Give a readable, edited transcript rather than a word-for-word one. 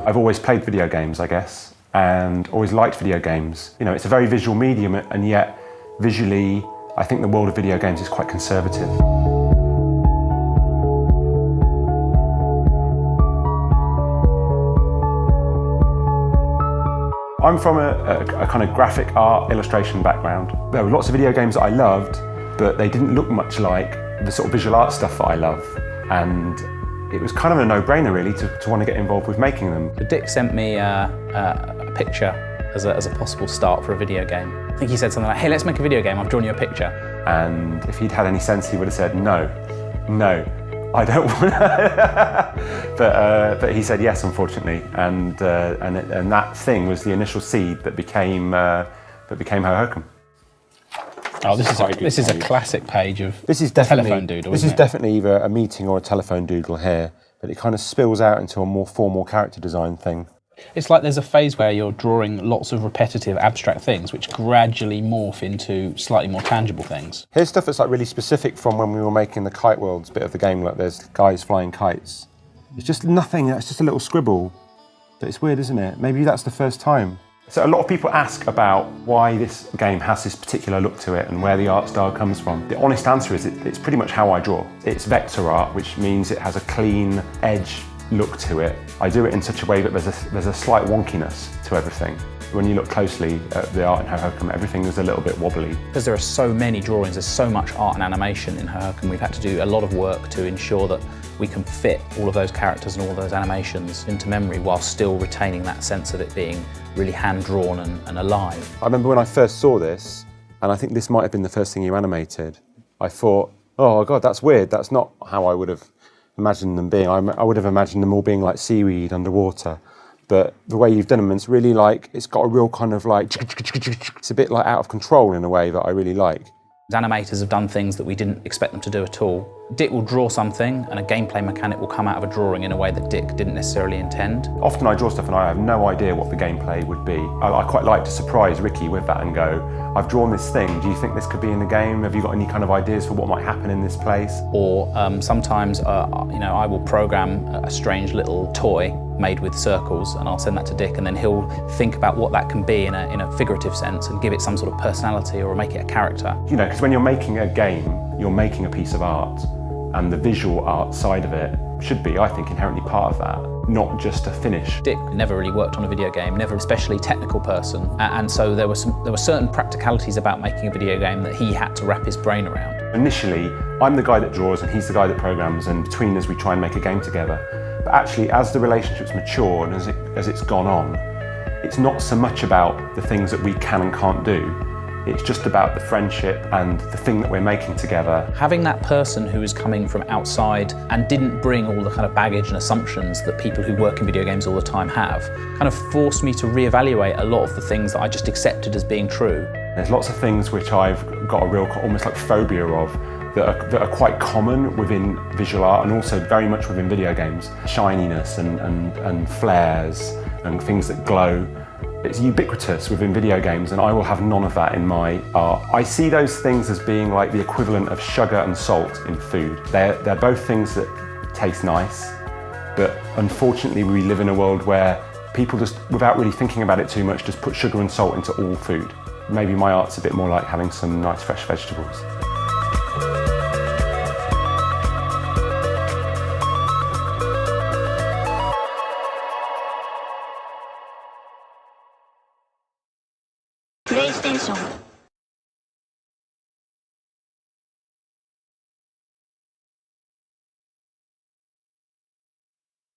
I've always played video games, I guess, and always liked video games. You know, it's a very visual medium, and yet visually, I think the world of video games is quite conservative. I'm from a kind of graphic art illustration background. There were lots of video games that I loved, but they didn't look much like the sort of visual art stuff that I love. And it was kind of a no-brainer really to want to get involved with making them. Dick sent me a picture as a possible start for a video game. I think he said something like, hey, let's make a video game, I've drawn you a picture. And if he'd had any sense, he would have said, no, I don't want to. But he said yes, unfortunately, and that thing was the initial seed that became Hohokum. Oh, this is a classic page of telephone doodle. This is definitely either a meeting or a telephone doodle here, but it kind of spills out into a more formal character design thing. It's like there's a phase where you're drawing lots of repetitive abstract things which gradually morph into slightly more tangible things. Here's stuff that's like really specific from when we were making the Kite Worlds bit of the game. Like there's guys flying kites. It's just nothing, it's just a little scribble. But it's weird, isn't it? Maybe that's the first time. So a lot of people ask about why this game has this particular look to it and where the art style comes from. The honest answer is it's pretty much how I draw. It's vector art, which means it has a clean edge look to it. I do it in such a way that there's a slight wonkiness to everything. When you look closely at the art in Hohokum, everything is a little bit wobbly. Because there are so many drawings, there's so much art and animation in Hohokum, we've had to do a lot of work to ensure that we can fit all of those characters and all of those animations into memory while still retaining that sense of it being really hand-drawn and alive. I remember when I first saw this, and I think this might have been the first thing you animated, I thought, oh God, that's weird. That's not how I would have imagined them being. I would have imagined them all being like seaweed underwater. But the way you've done them, it's really like, it's got a real kind of like, it's a bit like out of control in a way that I really like. Animators have done things that we didn't expect them to do at all. Dick will draw something and a gameplay mechanic will come out of a drawing in a way that Dick didn't necessarily intend. Often I draw stuff and I have no idea what the gameplay would be. I quite like to surprise Ricky with that and go, I've drawn this thing, do you think this could be in the game? Have you got any kind of ideas for what might happen in this place? Or sometimes I will program a strange little toy made with circles and I'll send that to Dick and then he'll think about what that can be in a figurative sense and give it some sort of personality or make it a character. You know, because when you're making a game, you're making a piece of art, and the visual art side of it should be, I think, inherently part of that, not just a finish. Dick never really worked on a video game, never an especially technical person, and so there were certain practicalities about making a video game that he had to wrap his brain around. Initially, I'm the guy that draws and he's the guy that programs, and between us we try and make a game together. But actually, as the relationship's matured and as it's gone on, it's not so much about the things that we can and can't do. It's just about the friendship and the thing that we're making together. Having that person who is coming from outside and didn't bring all the kind of baggage and assumptions that people who work in video games all the time have, kind of forced me to reevaluate a lot of the things that I just accepted as being true. There's lots of things which I've got a real, almost like phobia of, that are quite common within visual art and also very much within video games. Shininess and flares and things that glow. It's ubiquitous within video games and I will have none of that in my art. I see those things as being like the equivalent of sugar and salt in food. They're both things that taste nice, but unfortunately we live in a world where people just, without really thinking about it too much, just put sugar and salt into all food. Maybe my art's a bit more like having some nice fresh vegetables. PlayStation